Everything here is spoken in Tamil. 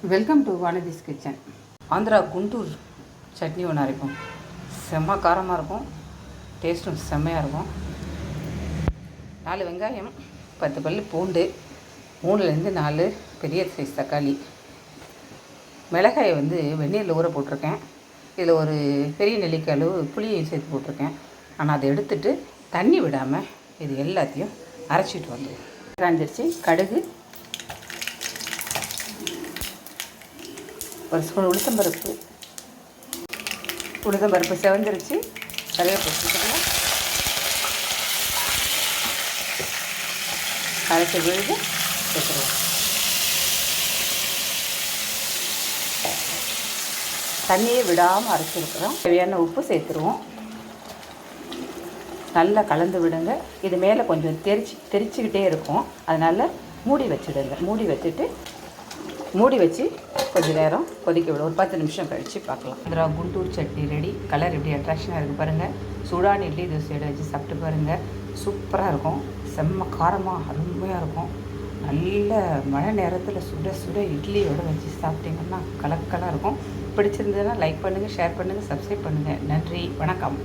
Welcome to Vanathi's kitchen. Andhra Guntur chutney ஒன்று அரைப்போம். செம்ம காரமாக இருக்கும், டேஸ்ட்டும் செம்மையாக இருக்கும். 4 வெங்காயம், 10 பல் பூண்டு, 3லேருந்து 4 பெரிய சைஸ் தக்காளி, மிளகாயை வெந்நீரில் ஊற போட்டிருக்கேன். இதில் ஒரு பெரிய நெல்லிக்காய் அளவு புளியையும் சேர்த்து போட்டிருக்கேன். ஆனால் அதை எடுத்துட்டு தண்ணி விடாமல் இது எல்லாத்தையும் அரைச்சிட்டு வந்துடுவோம். காஞ்சிருச்சு. கடுகு, ஒரு ஸ்பூன் உளுத்தம்பருப்பு செவந்துருச்சு. கருவேப்பிலை போட்டுக்கலாம். அரைச்சி விழுது சேர்த்துருவோம். தண்ணியை விடாமல் அரைச்சிருக்கிறோம். தேவையான உப்பு சேர்த்துருவோம். நல்லா கலந்து விடுங்க. இது மேலே கொஞ்சம் தெரிச்சிக்கிட்டே இருக்கும், அதனால் மூடி வச்சுடுங்க. மூடி வச்சு கொஞ்சம் நேரம் கொதிக்க விடும். ஒரு 10 நிமிஷம் கழித்து பார்க்கலாம். ஆந்திரா குண்டூர் சட்னி ரெடி. கலர் எப்படி அட்ராக்ஷனாக இருக்குது பாருங்கள். சூடான இட்லி தோசையோட வச்சு சாப்பிட்டு பாருங்கள். சூப்பராக இருக்கும். செம்ம காரமாக அருமையாக இருக்கும். நல்ல மழை நேரத்தில் சுட சுட இட்லியோடு வச்சு சாப்பிட்டிங்கன்னா கலக்கலாக இருக்கும். பிடிச்சிருந்ததுன்னா லைக் பண்ணுங்கள், ஷேர் பண்ணுங்கள், சப்ஸ்கிரைப் பண்ணுங்கள். நன்றி, வணக்கம்.